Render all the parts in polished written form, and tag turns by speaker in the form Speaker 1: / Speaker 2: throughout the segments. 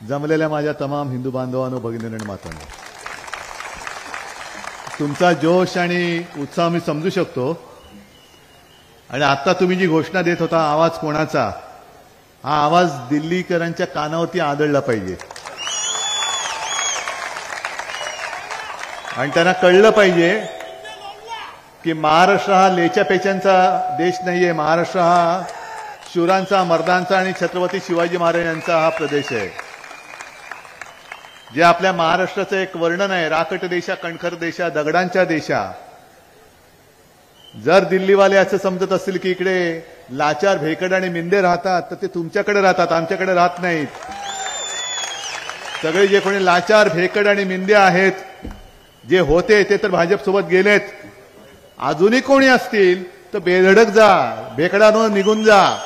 Speaker 1: जमलेल्या माझ्या तमाम हिंदू बांधवांनो, भगिनी आणि मातांनो, तुमचा जोश आणि उत्साह मी समजू शकतो. आणि आता तुम्ही जी घोषणा देत होता, आवाज कोणाचा, हा आवाज दिल्लीकरांच्या कानावरती आदळला पाहिजे आणि त्यांना कळलं पाहिजे की महाराष्ट्र हा लेच्या पेच्यांचा देश नाहीये. महाराष्ट्र हा शूरांचा, मर्दांचा आणि छत्रपती शिवाजी महाराजांचा हा प्रदेश आहे. जे आपल्या महाराष्ट्राचं एक वर्णन आहे, राकट देशा, कणखर देशा, दगडांच्या देशा. जर दिल्लीवाले असं समजत असतील की इकडे लाचार, भेकड आणि मिंदे राहतात, तर ते तुमच्याकडे राहतात, आमच्याकडे राहत नाहीत. सगळे जे कोणी लाचार, भेकड आणि मिंदे आहेत, जे होते ते तर भाजपसोबत गेलेत. अजूनही कोणी असतील तर बेधडक जा, भेकडांवर निघून जा.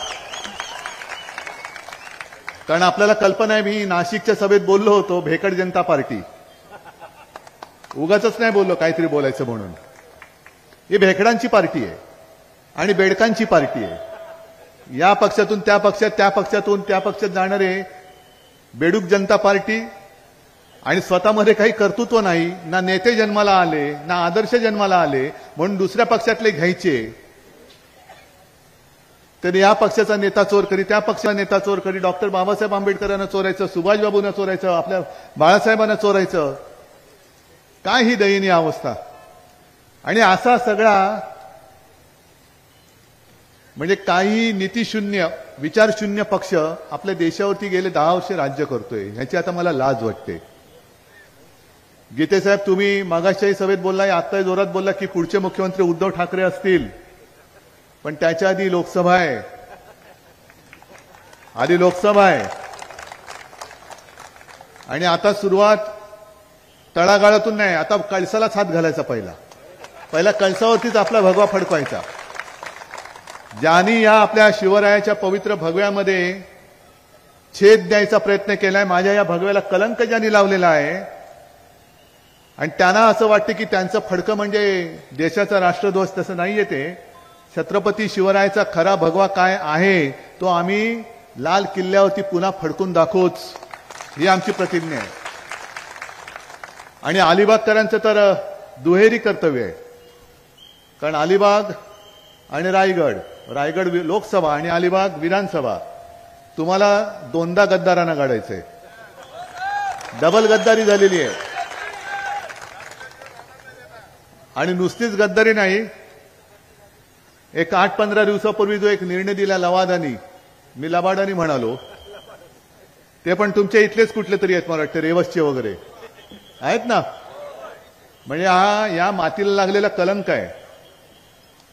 Speaker 1: कारण आपल्याला कल्पना आहे, मी नाशिकच्या सभेत बोललो होतो, भेकड जनता पार्टी. उगाचच नाही बोललो काहीतरी बोलायचं म्हणून. ही भेकडांची पार्टी आहे आणि बेडकांची पार्टी आहे. या पक्षातून त्या पक्षात, त्या पक्षातून त्या पक्षात जाणारे बेडूक जनता पार्टी आणि स्वतःमध्ये काही कर्तृत्व नाही, ना नेते जन्माला आले, ना आदर्श जन्माला आले, म्हणून दुसऱ्या पक्षातले घ्यायचे. तर या पक्षाचा नेता चोर करी, त्या पक्षाचा नेता चोर करी. डॉक्टर बाबासाहेब आंबेडकरांना चोरायचं, सुभाषबाबूंना चोरायचं, आपल्या बाळासाहेबांना चोरायचं. काय ही दयनीय अवस्था. आणि असा सगळा म्हणजे काही नीतिशून्य, विचारशून्य पक्ष आपल्या देशावरती गेले 10 वर्ष राज्य करतोय. ह्याची आता मला लाज वाटते. गीते साहेब, तुम्ही मागासच्याही सभेत बोललाय, आत्ताही जोरात बोलला की पुढचे मुख्यमंत्री उद्धव ठाकरे असतील, पण त्याच्या आधी लोकसभा आहे. आधी लोकसभा आहे आणि आता सुरुवात तळागाळातून नाही, आता कळसालाच हात घालायचा. पहिला कळसावरतीच आपला भगवा फडकवायचा. ज्यांनी या आपल्या शिवरायाच्या पवित्र भगव्यामध्ये छेद द्यायचा प्रयत्न केलाय, माझ्या या भगव्याला कलंक ज्यांनी लावलेला आहे, आणि त्यांना असं वाटतं की त्यांचं फडकं म्हणजे देशाचा राष्ट्रध्वज. तसं नाहीये ते. छत्रपती शिवरायाचा खरा भगवा काय आहे तो आम्ही लाल किल्ल्यावरती पुन्हा फडकून दाखवूच, ही आमची प्रतिज्ञा आहे. आणि अलिबागकरांचं तर दुहेरी कर्तव्य आहे. कारण अलिबाग आणि रायगड लोकसभा आणि अलिबाग विधानसभा, तुम्हाला दोनदा गद्दारांना गाडायचंय. डबल गद्दारी झालेली आहे. आणि नुसतीच गद्दारी नाही, एक 8-15 दिवसापूर्वी जो एक निर्णय दिला लवादानी, मी लबाडानी म्हणालो, ते पण तुमच्या इथलेच कुठले तरी आहेत, मला वाटतं रेवसचे वगैरे आहेत ना. म्हणजे हा या मातीला लागलेला कलंक आहे.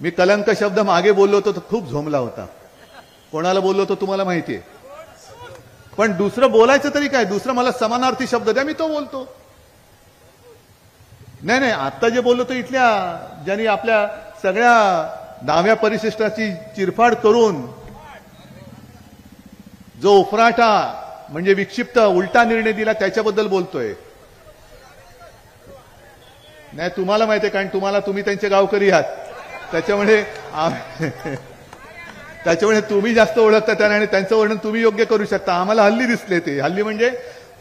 Speaker 1: मी कलंक शब्द मागे बोललो होतो तर खूप झोमला होता. कोणाला बोललो होतो तुम्हाला माहिती आहे. पण दुसरं बोलायचं तरी काय, दुसरं मला समानार्थी शब्द द्या, मी तो बोलतो. नाही, आता जे बोललो तो इथल्या ज्यांनी आपल्या सगळ्या 10व्या परिशिष्टाची चिरफाड करून जो उफराटा म्हणजे विक्षिप्त उलटा निर्णय दिला त्याच्याबद्दल बोलतोय. नाही, तुम्हाला माहिती आहे, कारण तुम्ही त्यांचे गावकरी आहात, त्याच्यामुळे तुम्ही जास्त ओळखता त्यांना आणि त्यांचं वर्णन तुम्ही योग्य करू शकता. आम्हाला हल्ली दिसले ते. हल्ली म्हणजे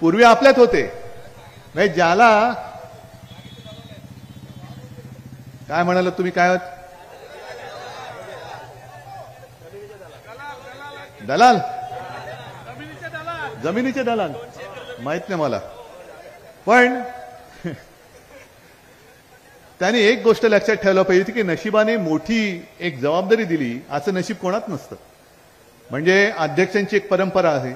Speaker 1: पूर्वी आपल्यात होते. नाही, ज्याला काय म्हणाल तुम्ही, काय आहात? दलाल, जमिनीचे दलाल, माहित नाही मला. पण त्यांनी एक गोष्ट लक्षात ठेवलं पाहिजे की नशिबाने मोठी एक जबाबदारी दिली, असं नशीब कोणात नसतं. म्हणजे अध्यक्षांची एक परंपरा आहे,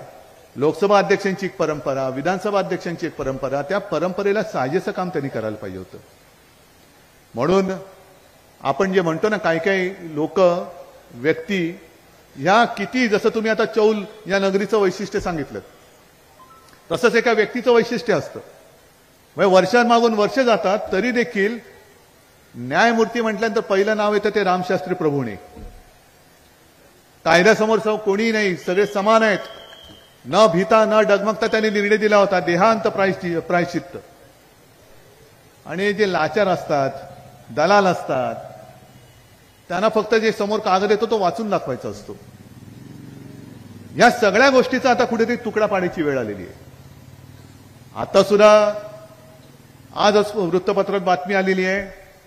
Speaker 1: लोकसभा अध्यक्षांची एक परंपरा, विधानसभा अध्यक्षांची एक परंपरा. त्या परंपरेला साजेसं काम त्यांनी करायला पाहिजे होतं. म्हणून आपण जे म्हणतो ना, काही लोक, व्यक्ती, ह्या किती, जसं तुम्ही आता चौल या नगरीचं वैशिष्ट्य सांगितलं, तसंच एका व्यक्तीचं वैशिष्ट्य असतं. म्हणजे वर्षांमागून वर्ष जातात तरी देखील न्यायमूर्ती म्हटल्यानंतर पहिलं नाव येतं ते रामशास्त्री प्रभूणे. कायद्यासमोर कोणीही नाही, सगळे समान आहेत. न भीता न डगमगता त्यांनी निर्णय दिला होता, देहांत प्रायश्चित्त. आणि जे लाचार असतात, दलाल असतात, त्यांना फक्त जे समोर कागद येतो तो वाचून दाखवायचा असतो. या सगळ्या गोष्टीचा आता कुठेतरी तुकडा पाडायची वेळ आलेली आहे. आता सुद्धा आजच वृत्तपत्रात बातमी आलेली आहे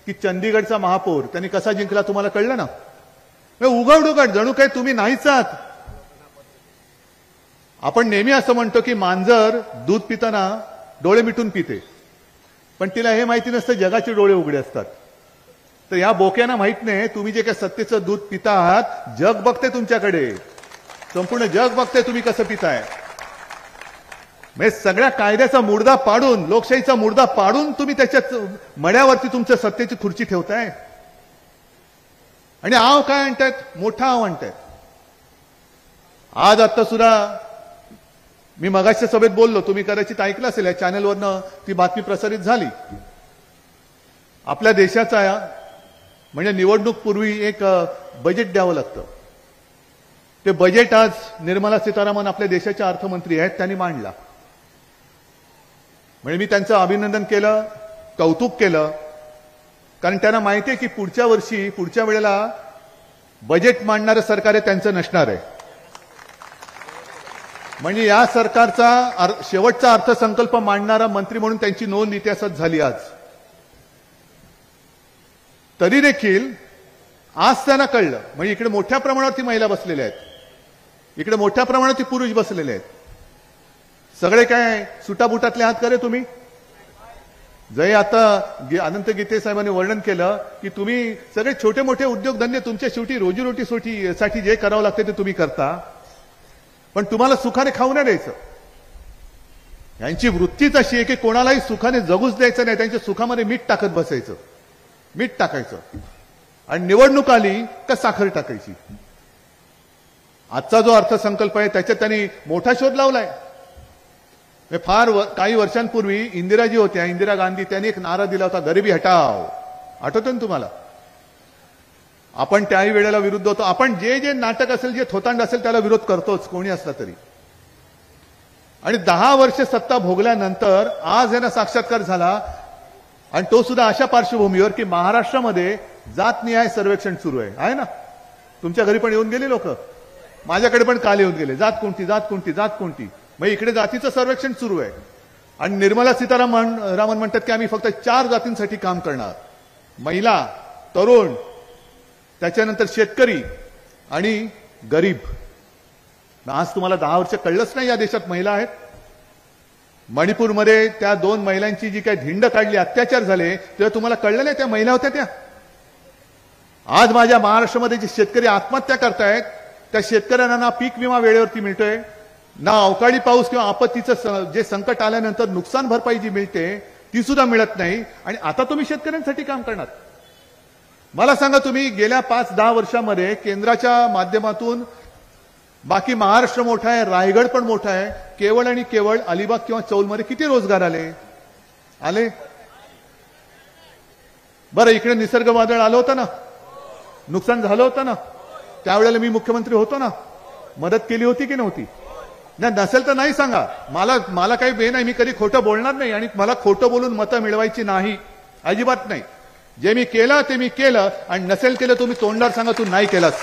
Speaker 1: की चंदीगडचा महापौर त्यांनी कसा जिंकला तुम्हाला कळलं ना? उघड उघड जणू काय तुम्ही नाहीच आहात. आपण नेहमी असं म्हणतो की मांजर दूध पिताना डोळे मिटून पिते, पण तिला हे माहिती नसतं जगाचे डोळे उघडे असतात. तर या बोक्यांना माहित नाही तुम्ही जे काय सत्तेचं दूध पिता आहात, जग बघते तुमच्याकडे, संपूर्ण जग बघते तुम्ही कसं पिताय. म्हणजे सगळ्या कायद्याचा मुर्दा पाडून, लोकशाहीचा मुर्दा पाडून तुम्ही त्याच्या मड्यावरती तुमच्या सत्तेची खुर्ची ठेवताय. आणि आव काय म्हणतायत? मोठा आव म्हणतायत. आज आता सुद्धा मी मगाच्या सभेत बोललो, तुम्ही कदाचित ऐकलं असेल, या चॅनलवरनं ती बातमी प्रसारित झाली. आपल्या देशाचा म्हणजे निवडणूक पूर्वी एक बजेट द्यावं लागतं. ते बजेट आज निर्मला सीतारामन आपल्या देशाच्या अर्थमंत्री आहेत, त्यांनी मांडला. म्हणजे मी त्यांचं अभिनंदन केलं, कौतुक केलं, कारण त्यांना माहिती आहे की पुढच्या वर्षी, पुढच्या वेळेला बजेट मांडणारं सरकार आहे त्यांचं नसणार आहे. म्हणजे या सरकारचा शेवटचा अर्थसंकल्प मांडणारा मंत्री म्हणून त्यांची नोंद इतिहासात झाली आज. तरी देखील आज त्यांना कळलं, म्हणजे इकडे मोठ्या प्रमाणावरती महिला बसलेल्या आहेत, इकडे मोठ्या प्रमाणावरती पुरुष बसलेले आहेत. सगळे काय सुटाबुटातले आहात का रे तुम्ही? जय आता अनंत गीते साहेबांनी वर्णन केलं की तुम्ही सगळे छोटे मोठे उद्योगधंदे तुमच्या शेवटी रोजीरोटीसाठी जे करावं लागते ते तुम्ही करता, पण तुम्हाला सुखाने खाऊ नाही द्यायचं. यांची वृत्तीच अशी आहे की कोणालाही सुखाने जगूच द्यायचं नाही, त्यांच्या सुखामध्ये मीठ टाकत बसायचं, मीठ टाकायचं, आणि निवडणूक आली का साखर टाकायची. आजचा जो अर्थसंकल्प आहे त्याच्यात त्यांनी मोठा शोध लावलाय. फार काही वर्षांपूर्वी इंदिराजी होत्या, इंदिरा गांधी, त्यांनी एक नारा दिला होता, गरिबी हटाव. आठवतं ना तुम्हाला? आपण त्याही वेळेला विरुद्ध होतो. आपण जे जे नाटक असेल, जे थोतांड असेल त्याला विरोध करतोच, कोणी असला तरी. आणि 10 वर्ष सत्ता भोगल्यानंतर आज यांना साक्षात्कार झाला, आणि तो सुद्धा अशा पार्श्वभूमीवर की महाराष्ट्रामध्ये जातनिहाय सर्वेक्षण सुरू आहे ना. तुमच्या घरी पण येऊन गेले लोक, माझ्याकडे पण काल येऊन गेले, जात कोणती, जात कोणती, जात कोणती. मग इकडे जातीचं सर्वेक्षण सुरू आहे. आणि निर्मला सीतारामन म्हणतात की आम्ही फक्त 4 जातींसाठी काम करणार: महिला, तरुण, त्याच्यानंतर शेतकरी आणि गरीब. आज तुम्हाला 10 वर्ष कळलंच नाही या देशात महिला आहेत. मणिपूरमध्ये त्या 2 महिलांची जी काही धिंड काढली, अत्याचार झाले, तेव्हा तुम्हाला कळलं नाही त्या महिला होत्या त्या. आज माझ्या महाराष्ट्रामध्ये जे शेतकरी आत्महत्या करतायत, त्या शेतकऱ्यांना ना पीक विमा वेळेवरती मिळतोय, ना अवकाळी पाऊस किंवा आपत्तीचं जे संकट आल्यानंतर नुकसान भरपाई जी मिळते ती सुद्धा मिळत नाही. आणि आता तुम्ही शेतकऱ्यांसाठी काम करणार. मला सांगा, तुम्ही गेल्या 5-10 वर्षामध्ये केंद्राच्या माध्यमातून बाकी महाराष्ट्र मोठा आहे, रायगड पण मोठा आहे, केवळ आणि केवळ अलिबाग किंवा चौलमध्ये किती रोजगार आले? बरं, इकडे निसर्ग वादळ आलं होतं ना, नुकसान झालं होतं ना, त्यावेळेला मी मुख्यमंत्री होतो ना, मदत केली होती की नव्हती? नाही, नसेल तर नाही सांगा. मला काही बे नाही, मी कधी खोटं बोलणार नाही, आणि मला खोटं बोलून मतं मिळवायची नाही, अजिबात नाही. जे मी केलं ते मी केलं, आणि नसेल केलं तुम्ही तोंडावर सांगा तू नाही केलंस.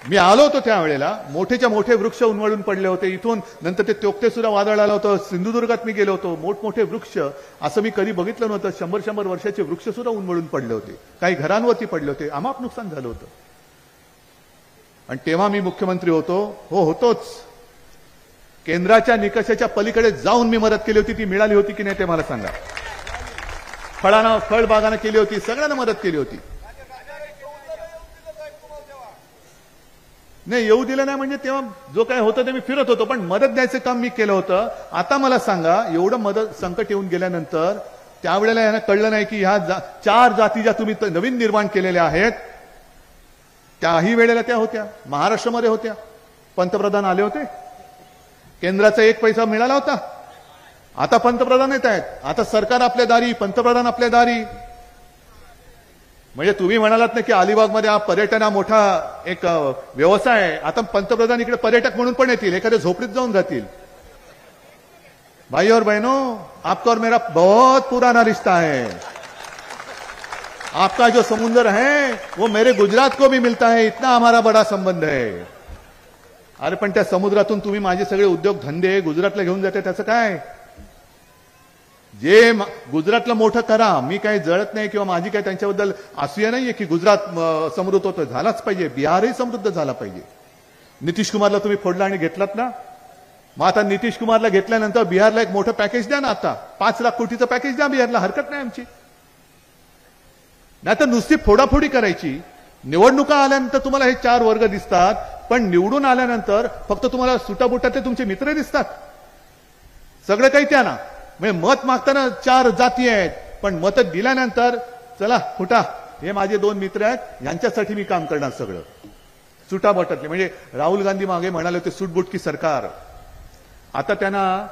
Speaker 1: मी आलो होतो त्यावेळेला, मोठेच्या मोठे वृक्ष उन्मळून पडले होते इथून. नंतर ते तोक्ते सुद्धा वादळ आलं होतं. सिंधुदुर्गात मी गेलो होतो, मोठमोठे वृक्ष असं मी कधी बघितलं नव्हतं. 100-100 वर्षाचे वृक्ष सुद्धा उन्मळून पडले होते, काही घरांवरती पडले होते, अमाप नुकसान झालं होतं. आणि तेव्हा मी मुख्यमंत्री होतोच. केंद्राच्या निकषाच्या पलीकडे जाऊन मी मदत केली होती. ती मिळाली होती की नाही ते मला सांगा. फळबागांना केली होती, सगळ्यांना मदत केली होती. नाही, येऊ दिलं नाही म्हणजे तेव्हा जो काय होतं ते मी फिरत होतो, पण मदत द्यायचं काम मी केलं होतं. आता मला सांगा, एवढं मदत संकट येऊन गेल्यानंतर त्यावेळेला यांना कळलं नाही की ह्या 4 जाती ज्या तुम्ही नवीन निर्माण केलेल्या आहेत, त्याही वेळेला त्या होत्या, महाराष्ट्रामध्ये होत्या. पंतप्रधान आले होते, केंद्राचा 1 पैसा मिळाला होता. आता पंतप्रधान येत आहेत, आता सरकार आपल्या दारी, पंतप्रधान आपल्या दारी. म्हणजे तुम्ही म्हणालात ना की अलिबागमध्ये हा पर्यटन हा मोठा एक व्यवसाय आहे, आता पंतप्रधान इकडे पर्यटक म्हणून पण येतील, एखाद्या झोपडीत जाऊन जातील. भाई और बहनों, आपका और मेरा बहुत पुराना रिश्ता है. आपका जो समुद्र है वो मेरे गुजरात को भी मिलता है, इतना हमारा बड़ा संबंध है. अरे पण त्या समुद्रातून तुम्ही माझे सगळे उद्योग धंदे गुजरातला घेऊन जाते, त्याचं काय? जे गुजरातला मोठं करा, मी काही जळत नाही किंवा माझी काही त्यांच्याबद्दल असूया नाहीये की गुजरात समृद्ध होतं, झालाच पाहिजे. बिहारही समृद्ध झाला पाहिजे. नितीश कुमारला तुम्ही फोडला आणि घेतलात ना, मग आता नितीश कुमारला घेतल्यानंतर बिहारला एक मोठं पॅकेज द्या ना. आता 5 लाख कोटीचं पॅकेज द्या बिहारला, हरकत नाही आमची. नाही तर नुसती फोडाफोडी करायची. निवडणुका आल्यानंतर तुम्हाला हे 4 वर्ग दिसतात, पण निवडून आल्यानंतर फक्त तुम्हाला सुटाबुटातले तुमचे मित्र दिसतात. सगळं काही त्या ना, म्हणजे मत मागताना 4 जाती आहेत, पण मत दिल्यानंतर चला फुटा, हे माझे 2 मित्र आहेत, यांच्यासाठी मी काम करणार सगळं सुटाबुटातले. म्हणजे राहुल गांधी मागे म्हणाले होते सुटबुटकी सरकार. आता त्यांना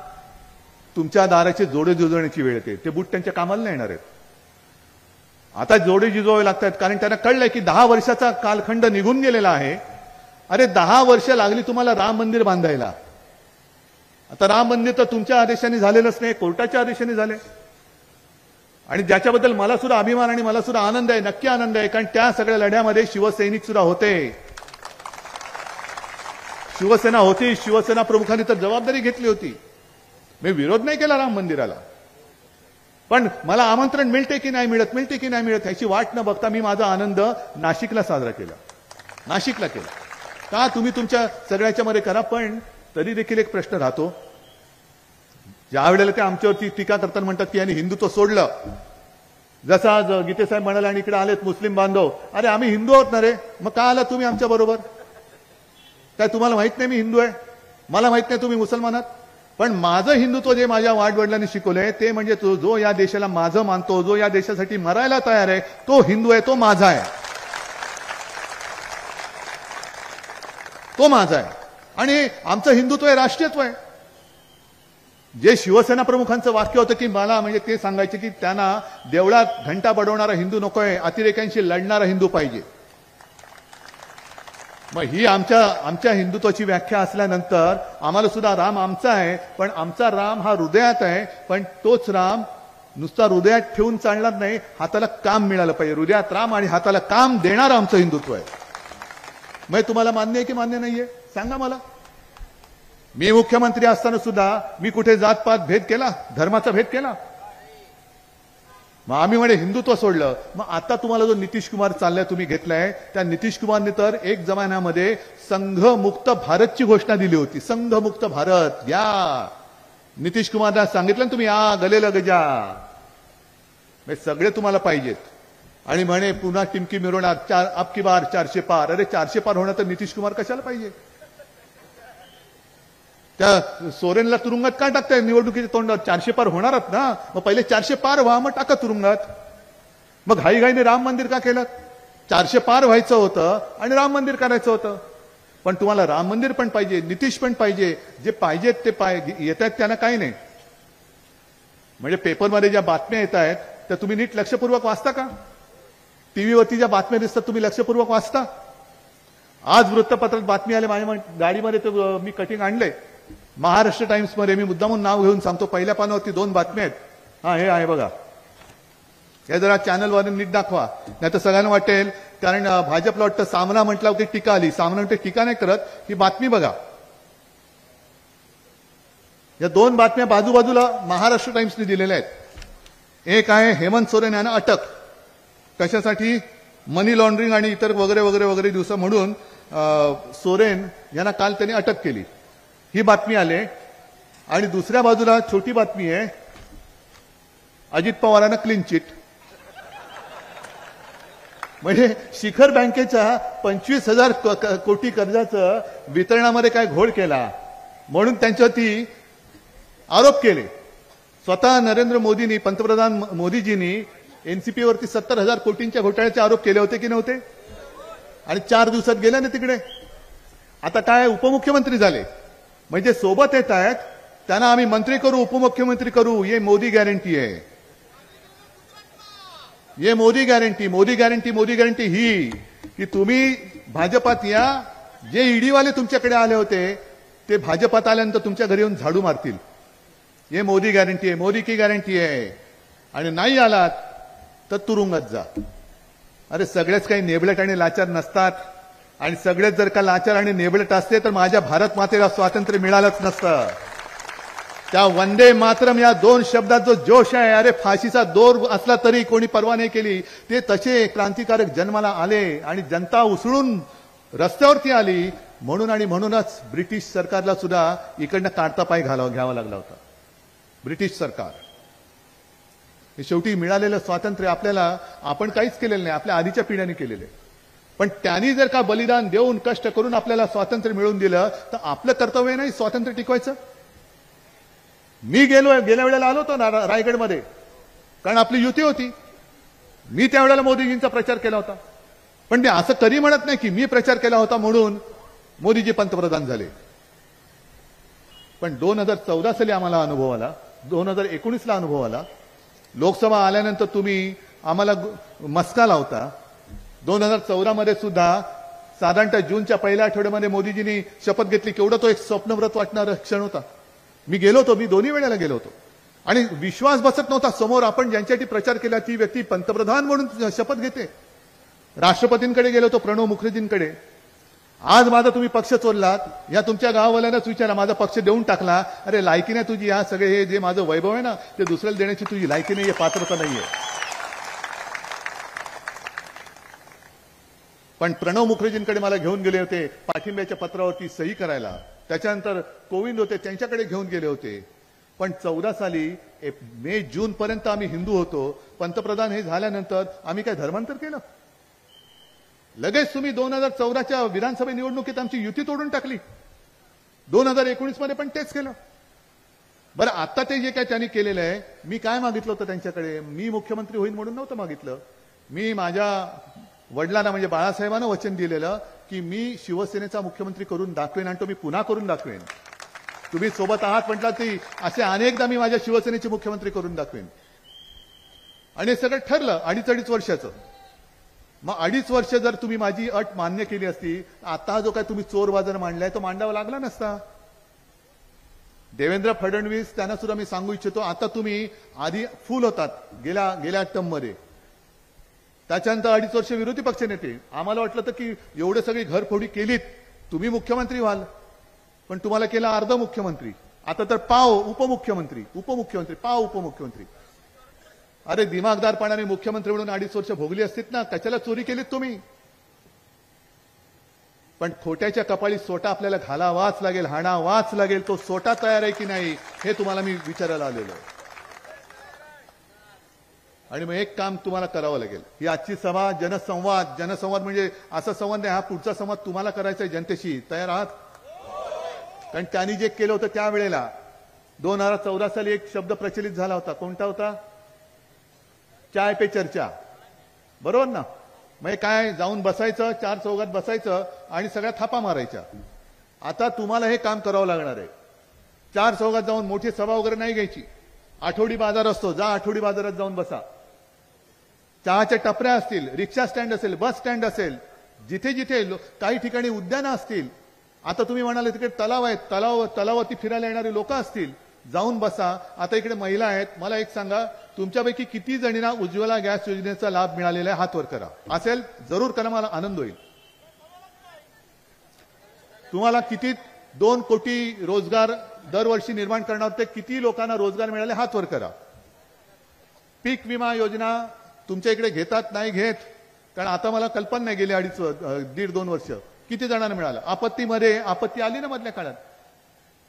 Speaker 1: तुमच्या दाराचे जोडे जुजवण्याची वेळ येते. ते बूट त्यांच्या कामाला नाही येणार आहेत. आता जोडे जिजवावे लागतात, कारण त्यांना कळलंय की 10 वर्षाचा कालखंड निघून गेलेला आहे. अरे 10 वर्ष लागली तुम्हाला राम मंदिर बांधायला. आता राम मंदिर तर तुमच्या आदेशाने झालेलंच नाही, कोर्टाच्या आदेशाने झाले. आणि ज्याच्याबद्दल मला सुद्धा अभिमान आणि मला सुद्धा आनंद आहे, नक्की आनंद आहे, कारण त्या सगळ्या लढ्यामध्ये शिवसैनिक सुद्धा होते. शिवसेना होती, शिवसेना प्रमुखांनी तर जबाबदारी घेतली होती. मी विरोध नाही केला राम मंदिराला, पण मला आमंत्रण मिळते की नाही मिळत ह्याची वाट न बघता मी माझा आनंद नाशिकला साजरा केला, नाशिकला केला. का तुम्ही तुमच्या सगळ्याच्या मध्ये करा, पण तरी देखील एक प्रश्न राहतो. ज्या वेळेला ते आमच्यावरती टीका करताना म्हणतात की यांनी हिंदुत्व सोडलं, जसं आज गीतेसाहेब म्हणाले आणि इकडे आलेत मुस्लिम बांधव, अरे आम्ही हिंदू आहोत ना रे, मग का आला तुम्ही आमच्या बरोबर? काय तुम्हाला माहित नाही मी हिंदू आहे? मला माहित नाही तुम्ही मुसलमान आहात? पण माझं हिंदुत्व जे माझ्या वाडवडिलांनी शिकवलंय ते म्हणजे जो या देशाला माझं मानतो, जो या देशासाठी मरायला तयार आहे, तो हिंदू आहे, तो माझा आहे, तो माझा आहे. आणि आमचं हिंदुत्व आहे, राष्ट्रीयत्व आहे. जे शिवसेना प्रमुखांचं वाक्य होतं की मला म्हणजे ते सांगायचे की त्यांना देवळात घंटा बडवणारा हिंदू नकोय, अतिरेक्यांशी लढणारा हिंदू पाहिजे. मग ही आमच्या हिंदुत्वाची व्याख्या असल्यानंतर आम्हाला सुद्धा राम आमचा आहे, पण आमचा राम हा हृदयात आहे. पण तोच राम नुसता हृदयात ठेवून चालणार नाही, हाताला काम मिळालं पाहिजे. हृदयात राम आणि हाताला काम देणारं आमचं हिंदुत्व आहे. मग तुम्हाला मान्य आहे की मान्य नाहीये? सांगा मला. मी मुख्यमंत्री असताना सुद्धा मी कुठे जातपात भेद केला, धर्माचा भेद केला? मग आम्ही म्हणे हिंदुत्व सोडलं. मग आता तुम्हाला जो नितीश कुमार चाललाय, तुम्ही घेतलाय, त्या नितीश कुमारने तर एक जमान्यामध्ये संघमुक्त भारतची घोषणा दिली होती. संघमुक्त भारत या नितीश कुमारला सांगितलं ना तुम्ही, आ गले लग जा, सगळे तुम्हाला पाहिजेत. आणि म्हणे पुन्हा टिमकी मिरवणार, अबकी बार 400 पार. अरे 400 पार होणार तर नितीश कुमार कशाला पाहिजे? त्या सोरेनला तुरुंगात का टाकताय निवडणुकीच्या तोंडात? 400 पार होणारच ना, मग पहिले 400 पार व्हा, मग टाका तुरुंगात. मग घाईघाईने राम मंदिर का केलं? 400 पार व्हायचं होतं आणि राम मंदिर करायचं होतं. पण तुम्हाला राम मंदिर पण पाहिजे, नितीश पण पाहिजे, जे पाहिजेत ते येत आहेत त्यांना काही नाही. म्हणजे पेपरमध्ये ज्या बातम्या येत आहेत त्या तुम्ही नीट लक्षपूर्वक वाचता का? टीव्हीवरती ज्या बातम्या दिसतात तुम्ही लक्षपूर्वक वाचता? आज वृत्तपत्रात बातमी आली, माझ्या गाडीमध्ये तर मी कटिंग आणलंय, महाराष्ट्र टाइम्स मध्ये. मी मुद्दामून नाव घेऊन सांगतो, पहिल्या पानावरती 2 बातम्या आहेत. हा हे आहे बघा, हे जरा चॅनलवर नीट दाखवा, नाही तर सगळ्यांना वाटेल, कारण भाजपला वाटतं सामना म्हटलं की टीका आली. सामना म्हणते टीका नाही करत, ही बातमी बघा. या 2 बातम्या बाजूबाजूला महाराष्ट्र टाइम्सने दिलेल्या आहेत. एक आहे हेमंत सोरेन यांना अटक, कशासाठी? मनी लॉन्ड्रिंग आणि इतर वगैरे वगैरे वगैरे दिवसा म्हणून सोरेन यांना काल त्यांनी अटक केली, ही बातमी आली. आणि दुसऱ्या बाजूला छोटी बातमी आहे, अजित पवारांना क्लीन चिट. म्हणजे शिखर बँकेच्या 25,000 कोटी कर्जाचं वितरणामध्ये काय घोळ केला म्हणून त्यांच्यावरती आरोप केले. स्वतः नरेंद्र मोदींनी, पंतप्रधान मोदीजींनी एनसीपीवरती 70,000 कोटींच्या घोटाळ्याचे आरोप केले होते की नव्हते? आणि 4 दिवसात गेले ना तिकडे. आता काय उपमुख्यमंत्री झाले, म्हणजे सोबत येत आहेत, त्यांना आम्ही मंत्री करू, उपमुख्यमंत्री करू, ये मोदी गॅरंटी आहे, ये Modi guarantee, Modi guarantee, Modi guarantee ही की तुम्ही भाजपात या. जे ईडीवाले तुमच्याकडे आले होते ते भाजपात आल्यानंतर तुमच्या घरी येऊन झाडू मारतील. ये मोदी गॅरंटी आहे, मोदी की गॅरंटी आहे. आणि नाही आलात तर तुरुंगात जा. अरे सगळेच काही नेबलेट आणि लाचार नसतात. आणि सगळेच जर का लाचार आणि नेबलट असते तर माझ्या भारत मातेला स्वातंत्र्य मिळालंच नसतं. त्या वंदे मातरम या दोन शब्दात जो जोश आहे, अरे फाशीचा दोर असला तरी कोणी पर्वा नाही केली. ते तसे क्रांतिकारक जन्माला आले आणि जनता उसळून रस्त्यावरती आली म्हणून. आणि म्हणूनच ब्रिटिश सरकारला सुद्धा इकडनं काढता पाय घ्यावा लागला होता. ब्रिटिश सरकार हे शेवटी मिळालेलं स्वातंत्र्य आपल्याला आपण काहीच केलेलं नाही, आपल्या आधीच्या पिढ्यांनी केलेलं आहे. पण त्यांनी जर का बलिदान देऊन कष्ट करून आपल्याला स्वातंत्र्य मिळवून दिलं तर आपलं कर्तव्य नाही स्वातंत्र्य टिकवायचं. मी गेल्या वेळेला आलो होतो ना रायगडमध्ये, कारण आपली युती होती. मी त्यावेळेला मोदीजींचा प्रचार केला होता. पण मी असं कधी म्हणत नाही की मी प्रचार केला होता म्हणून मोदीजी पंतप्रधान झाले. पण 2014 साली आम्हाला अनुभव आला, 2019ला अनुभव आला. लोकसभा आल्यानंतर तुम्ही आम्हाला मस्का लावता. 2014 मध्ये सुद्धा साधारणतः जूनच्या पहिल्या आठवड्यामध्ये मोदीजींनी शपथ घेतली. केवढा तो एक स्वप्नव्रत वाटणारा क्षण होता. मी गेलो होतो, मी दोन्ही वेळेला गेलो होतो आणि विश्वास बसत नव्हता. समोर आपण ज्यांच्यासाठी प्रचार केला ती व्यक्ती पंतप्रधान म्हणून शपथ घेते. राष्ट्रपतींकडे गेलो होतो, प्रणव मुखर्जींकडे. आज माझा तुम्ही पक्ष चोरलात, या तुमच्या गावावाल्यांनाच विचारा, माझा पक्ष देऊन टाकला. अरे लायकी नाही तुझी, या सगळे हे जे माझं वैभव आहे ना ते दुसऱ्याला देण्याची तुझी लायकी नाहीये, पात्रता नाहीये. पण प्रणव मुखर्जींकडे मला घेऊन गेले होते पाठिंब्याच्या पत्रावरती सही करायला. त्याच्यानंतर कोविंद होते, त्यांच्याकडे घेऊन गेले होते. पण 14 साली मे जून पर्यंत आम्ही हिंदू होतो. पंतप्रधान हे झाल्यानंतर आम्ही काय धर्मांतर केलं? लगेच तुम्ही 2014च्या विधानसभा निवडणुकीत आमची युती तोडून टाकली. 2019 मध्ये पण तेच केलं. बरं, आता ते जे काय त्यांनी केलेलं आहे, मी काय मागितलं होतं त्यांच्याकडे? मी मुख्यमंत्री होईन म्हणून नव्हतं मागितलं. मी माझ्या वडिलांना म्हणजे बाळासाहेबांना वचन दिलेलं की मी शिवसेनेचा मुख्यमंत्री करून दाखवेन आणि तो मी पुन्हा करून दाखवेन. तुम्ही सोबत आहात म्हटलं ती असे अनेकदा मी माझ्या शिवसेनेचे मुख्यमंत्री करून दाखवेन. आणि हे सगळं ठरलं 2.5 वर्षाचं. मग 2.5 वर्ष जर तुम्ही माझी अट मान्य केली असती, आता जो काय तुम्ही चोर बाजार मांडलाय तो मांडावा लागला नसता. देवेंद्र फडणवीस त्यांना सुद्धा मी सांगू इच्छितो, आता तुम्ही आधी फुल होतात गेल्या टर्ममध्ये, त्याच्यानंतर 2.5 वर्ष विरोधी पक्ष नेते. आम्हाला वाटलं तर की एवढे सगळी घरफोडी केलीत तुम्ही मुख्यमंत्री व्हाल, पण तुम्हाला केला अर्ध मुख्यमंत्री. आता तर पाव उपमुख्यमंत्री, पाव उपमुख्यमंत्री. अरे दिमागदारपणाने मुख्यमंत्री म्हणून 2.5 वर्ष भोगली असतीत ना, कशाला चोरी केलीत तुम्ही? पण खोट्याच्या कपाळी सोटा आपल्याला घालावाच लागेल, हाणावाच लागेल. तो सोटा तयार आहे की नाही हे तुम्हाला मी विचारायला आलेलो आहे. आणि मग एक काम तुम्हाला करावं लागेल. ही आजची सभा जनसंवाद म्हणजे असा संवाद नाही, हा पुढचा संवाद तुम्हाला करायचा आहे जनतेशी. तयार आहात? कारण त्यांनी जे केलं होतं त्यावेळेला 2014 साली एक शब्द प्रचलित झाला होता. कोणता होता? चाय पे चर्चा. बरोबर ना? मग काय, जाऊन बसायचं, 4 चौघात बसायचं आणि सगळ्या थापा मारायच्या. आता तुम्हाला हे काम करावं लागणार आहे. 4 चौघात जाऊन मोठी सभा वगैरे नाही घ्यायची. आठवडी बाजार असतो, जा आठवडी बाजारात जाऊन बसा. चहाच्या टपऱ्या असतील, रिक्षा स्टँड असेल, बस स्टँड असेल, जिथे जिथे काही ठिकाणी उद्यानं असतील. आता तुम्ही म्हणाले तिकडे तलाव आहेत, तलावावरती फिरायला येणारे लोक असतील, जाऊन बसा. आता इकडे महिला आहेत. मला एक सांगा, तुमच्यापैकी किती जणींना उज्ज्वला गॅस योजनेचा लाभ मिळालेला आहे? हात वर करा. असेल जरूर करा, मला आनंद होईल. तुम्हाला किती 2 कोटी रोजगार दरवर्षी निर्माण करणार होते, किती लोकांना रोजगार मिळाले? हात वर करा. पीक विमा योजना तुमच्या इकडे घेतात नाही घेत? कारण आता मला कल्पना नाही, गेली 1.5-2 वर्ष किती जणांना मिळालं. आपत्ती आली ना मधल्या काळात,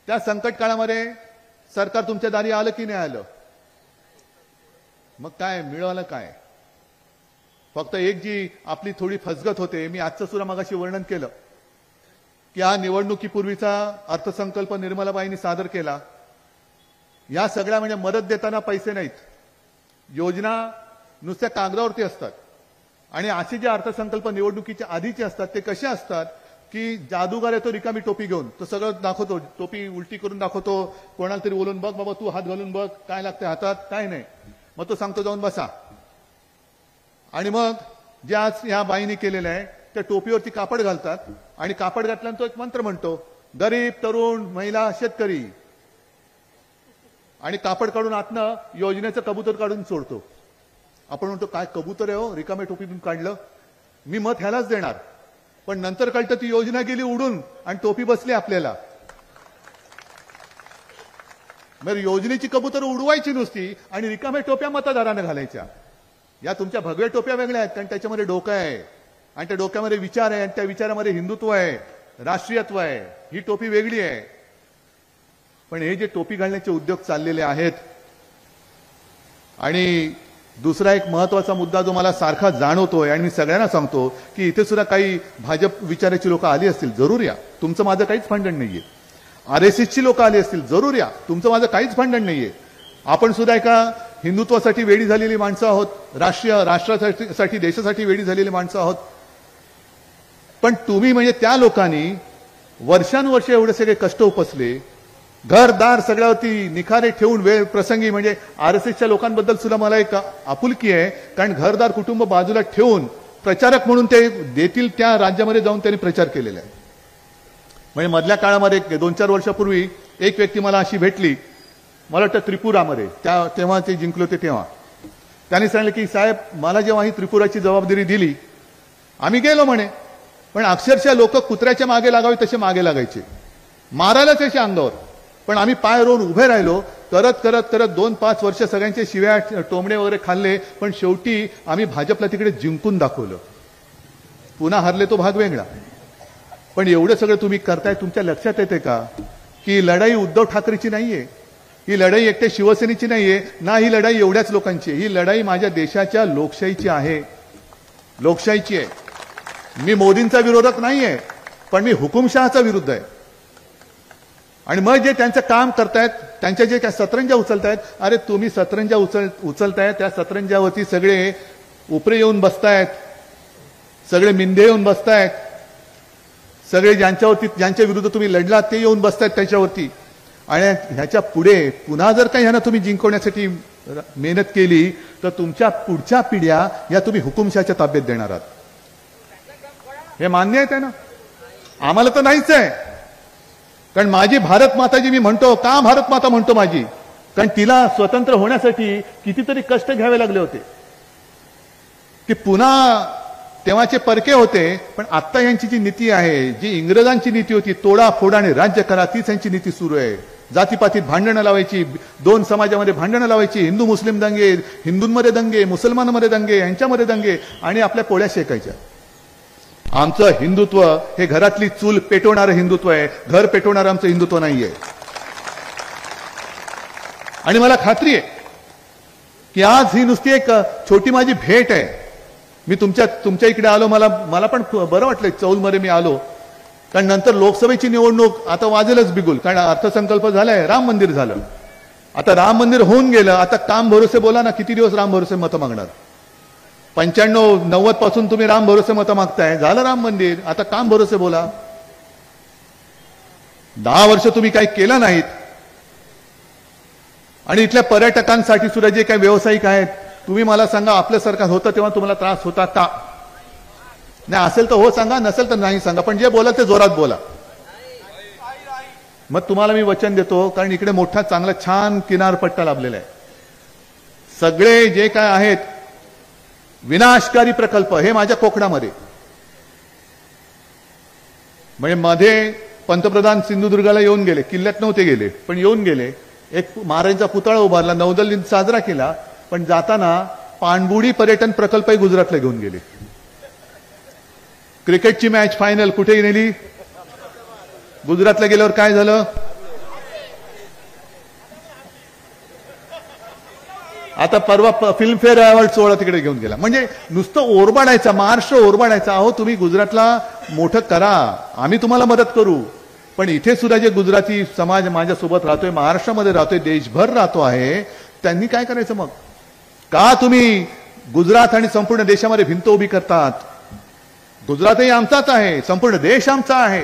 Speaker 1: त्या संकट काळामध्ये सरकार तुमच्या दारी आलं की नाही आलं? मग काय मिळालं? काय फक्त एक जी आपली थोडी फसगत होते, मी आजचं सुद्धा मगाशी वर्णन केलं की हा निवडणुकीपूर्वीचा अर्थसंकल्प निर्मलाबाईंनी सादर केला. या सगळ्या म्हणजे मदत देताना पैसे नाहीत, योजना नुसत्या कागदावरती असतात. आणि असे जे अर्थसंकल्प निवडणुकीच्या आधीचे असतात ते कसे असतात की जादूगार येतो रिकामी टोपी घेऊन, तो सगळं दाखवतो, टोपी उलटी करून दाखवतो, कोणाला तरी बोलून बघ बाबा तू हात घालून बघ काय लागते हातात, काय नाही. मग तो सांगतो जाऊन बसा. आणि मग जे आज ह्या बाईंनी केलेलं आहे त्या टोपीवरती कापड घालतात आणि कापड घातल्यानंतर तो एक मंत्र म्हणतो, गरीब, तरुण, महिला, शेतकरी. आणि कापड काढून आतनं योजनेचं कबूतर काढून सोडतो. आपण म्हणतो काय कबूतर आहे हो, रिकाम्या टोपीतून काढलं. मी मत ह्यालाच देणार पण नंतर कळतं ती योजना गेली उडून आणि टोपी बसली आपल्याला. मग योजनेची कबूतर उडवायची नुसती आणि रिकाम्या टोप्या मतदारांना घालायच्या. या तुमच्या भगव्या टोप्या वेगळ्या आहेत, कारण त्याच्यामध्ये डोकं आहे आणि त्या डोक्यामध्ये विचार आहे आणि त्या विचारामध्ये हिंदुत्व आहे, राष्ट्रीयत्व आहे. ही टोपी वेगळी आहे. पण हे जे टोपी घालण्याचे उद्योग चाललेले आहेत. आणि दुसरा एक महत्वाचा मुद्दा जो मला सारखा जाणवतोय आणि मी सगळ्यांना सांगतो की इथे सुद्धा काही भाजप विचाराची लोक आली असतील, जरूर या, तुमचं माझं काहीच भांडण नाहीये. RSSची लोक आली असतील, जरूर या, तुमचं माझं काहीच भांडण नाहीये. आपण सुद्धा एका हिंदुत्वासाठी वेडी झालेली माणसं आहोत, राष्ट्रासाठी देशासाठी वेडी झालेली माणसं आहोत. पण तुम्ही म्हणजे त्या लोकांनी वर्षानुवर्ष एवढे सगळे कष्ट उपसले, घरदार सगळ्यावरती निखारे ठेवून वेळ प्रसंगी, म्हणजे RSSच्या लोकांबद्दल सुद्धा मला एक आपुलकी आहे, कारण घरदार कुटुंब बाजूला ठेवून प्रचारक म्हणून ते देतील त्या राज्यामध्ये जाऊन त्यांनी प्रचार केलेला आहे. म्हणजे मधल्या काळामध्ये 2-4 वर्षापूर्वी एक व्यक्ती मला अशी भेटली, मला वाटतं त्रिपुरामध्ये, तेव्हा ते जिंकले होते तेव्हा. त्यांनी सांगितलं की साहेब, मला जेव्हा ही त्रिपुराची जबाबदारी दिली आम्ही गेलो म्हणे, पण अक्षरशः लोक कुत्र्याच्या मागे लागावे तसे मागे लागायचे, मारायला त्याच्या अंगावर. पण आम्ही पाय रोवून उभे राहिलो, करत करत करत 2-5 वर्ष सगळ्यांचे शिव्या टोमणे वगैरे खाल्ले, पण शेवटी आम्ही भाजपला तिकडे जिंकून दाखवलं. पुन्हा हरले तो भाग वेगळा. पण एवढं सगळं तुम्ही करताय, तुमच्या लक्षात येते का की लढाई उद्धव ठाकरेची नाहीये, ही लढाई एकट्या शिवसेनेची नाहीये ना, ही लढाई एवढ्याच लोकांची, ही लढाई माझ्या देशाच्या लोकशाहीची आहे, लोकशाहीची आहे. मी मोदींचा विरोधक नाहीये, पण मी हुकुमशहाचा विरुद्ध आहे. आणि मग जे त्यांचं काम करतायत, त्यांच्या जे काय सतरंजा उचलतायत, अरे तुम्ही सतरंजा उचलतायत, त्या सतरंजावरती सगळे उपरे येऊन बसतायत, सगळे मिंधे येऊन बसतायत, सगळे ज्यांच्या विरुद्ध तुम्ही लढलात ते येऊन बसतायत त्याच्यावरती. आणि ह्याच्या पुढे पुन्हा जर काही ह्यांना तुम्ही जिंकवण्यासाठी मेहनत केली तर तुमच्या पुढच्या पिढ्या या तुम्ही हुकुमशहाच्या ताब्यात देणार आहात. हे मान्य आहे ना? आम्हाला तर नाहीच आहे. कारण माझी भारत माता जी मी म्हणतो, का भारत माता म्हणतो माझी, कारण तिला स्वतंत्र होण्यासाठी कितीतरी कष्ट घ्यावे लागले होते. की पुन्हा तेव्हाचे परके होते, पण आता यांची जी नीती आहे, जी इंग्रजांची नीती होती, तोडा फोडा आणि राज्य करा, तीच यांची नीती सुरू आहे. जातीपातीत भांडणं लावायची, 2 समाजामध्ये भांडणं लावायची, हिंदू मुस्लिम दंगे, हिंदूंमध्ये दंगे, मुसलमानांमध्ये दंगे, यांच्यामध्ये दंगे, आणि आपल्या पोळ्या शेकायच्या. आमचं हिंदुत्व हे घरातली चूल पेटवणारं हिंदुत्व आहे, घर पेटवणारं आमचं हिंदुत्व नाहीये. आणि मला खात्री आहे की आज ही नुसती एक छोटी माझी भेट आहे. मी तुमच्या इकडे आलो, मला पण बरं वाटलं चौलमध्ये मी आलो, कारण नंतर लोकसभेची निवडणूक आता वाजेलच बिगुल, कारण अर्थसंकल्प झालाय, राम मंदिर झालं, आता राम मंदिर होऊन गेलं, आता काम भरोसे बोला ना, किती दिवस राम भरोसे मतं मागणार? 95-90 पासून तुम्ही राम भरोसे मतं मागताय, झालं राम मंदिर, आता काम भरोसे बोला. 10 वर्ष तुम्ही काही केलं नाहीत. आणि इथल्या पर्यटकांसाठी सुद्धा जे काही व्यावसायिक आहेत, तुम्ही मला सांगा, आपल्या सरकार होतं तेव्हा तुम्हाला त्रास होता का? नाही असेल तर हो सांगा, नसेल तर नाही सांगा, पण जे बोला ते जोरात बोला. मग तुम्हाला मी वचन देतो, कारण इकडे मोठा चांगला छान किनारपट्टा लाभलेला आहे. सगळे जे काय आहेत विनाशकारी प्रकल्प हे माझ्या कोकणामध्ये, म्हणजे मध्ये पंतप्रधान सिंधुदुर्गाला येऊन गेले, किल्ल्यात नव्हते गेले पण येऊन गेले, एक महाराजांचा पुतळा उभारला, नौदल दिन साजरा केला, पण जाताना पाणबुडी पर्यटन प्रकल्पही गुजरातला घेऊन गेले. क्रिकेटची मॅच फायनल कुठे नेली? गुजरातला गेल्यावर काय झालं? आता परवा फिल्मफेअर अवॉर्ड सोहळा तिकडे घेऊन गेला. म्हणजे नुसतं ओरबाडायचा, महाराष्ट्र ओरबाडायचा. अहो तुम्ही गुजरातला मोठं करा, आम्ही तुम्हाला मदत करू, पण इथे सुद्धा जे गुजराती समाज माझ्यासोबत राहतोय, महाराष्ट्रामध्ये राहतोय, देशभर राहतो आहे, त्यांनी काय करायचं मग? का तुम्ही गुजरात आणि संपूर्ण देशामध्ये भिंत उभी करतात? गुजरातही आमचाच आहे, संपूर्ण देश आमचा आहे,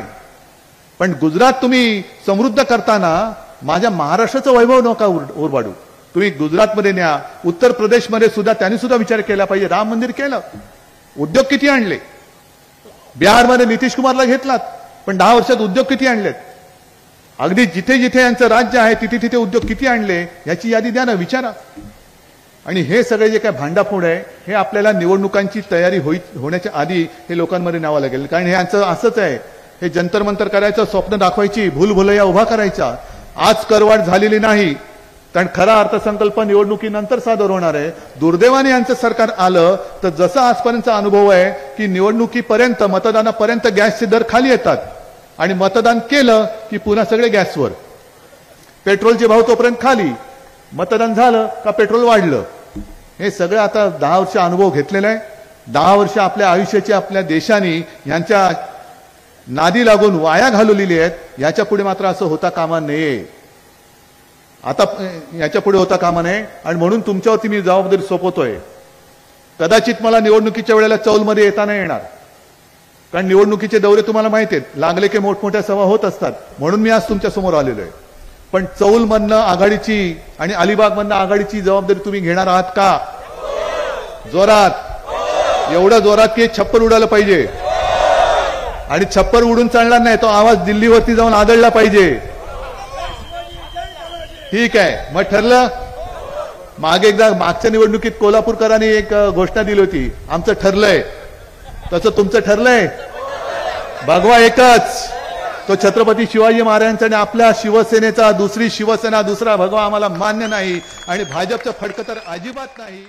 Speaker 1: पण गुजरात तुम्ही समृद्ध करताना माझ्या महाराष्ट्राचं वैभव नका ओरबाडू. तुम्ही गुजरातमध्ये न्या, उत्तर प्रदेशमध्ये सुद्धा त्यांनी सुद्धा विचार केला पाहिजे. राम मंदिर केलं, उद्योग किती आणले? बिहारमध्ये नितीश कुमारला घेतलात, पण 10 वर्षात उद्योग किती आणलेत? अगदी जिथे जिथे यांचं राज्य आहे तिथे तिथे उद्योग किती आणले याची यादी द्या ना, विचारा. आणि हे सगळे जे काय भांडाफोड आहे हे आपल्याला निवडणुकांची तयारी होण्याच्या आधी हे लोकांमध्ये न्यावं लागेल. कारण हे यांचं असंच आहे, हे जंतर मंतर करायचं, स्वप्न दाखवायची, भूलभुलैया उभा करायचा. आज करवाढ झालेली नाही, कारण खरा अर्थसंकल्प निवडणुकीनंतर सादर होणार आहे. दुर्दैवाने यांचं सरकार आलं तर जसा आजपर्यंतचा अनुभव आहे की निवडणुकीपर्यंत मतदानापर्यंत गॅसचे दर खाली येतात आणि मतदान केलं की पुन्हा सगळे गॅसवर. पेट्रोलचे भाव तोपर्यंत खाली, मतदान झालं का पेट्रोल वाढलं. हे सगळं आता 10 वर्ष अनुभव घेतलेला आहे. 10 वर्ष आपल्या आयुष्याची आपल्या देशाने यांच्या नादी लागून वाया घालवलेली आहेत. याच्या पुढे मात्र असं होता कामा नये. आता याच्या पुढे होता कामा नये आणि म्हणून तुमच्यावरती मी जबाबदारी सोपवतोय. कदाचित मला निवडणुकीच्या वेळेला चौलमध्ये येता नाही येणार, कारण निवडणुकीचे दौरे तुम्हाला माहिती आहेत, लागले की मोठमोठ्या सभा होत असतात, म्हणून मी आज तुमच्या समोर आलेलो आहे. पण चौलमधनं आघाडीची आणि अलिबागमधनं आघाडीची जबाबदारी तुम्ही घेणार आहात का? जोरात, एवढ्या जोरात की छप्पर उडालं पाहिजे. आणि छप्पर उडून चालणार नाही, तो आवाज दिल्लीवरती जाऊन आदळला पाहिजे. ठीक आहे, मग ठरलं. मागे एकदा मागच्या निवडणुकीत कोल्हापूरकरांनी एक घोषणा दिली होती, आमचं ठरलंय. तसं तुमचं ठरलंय. भगवा एकच, तो छत्रपती शिवाजी महाराजांचा आणि आपल्या शिवसेनेचा. दुसरी शिवसेना, दुसरा भगवा आम्हाला मान्य नाही आणि भाजपचं फडकं तर अजिबात नाही.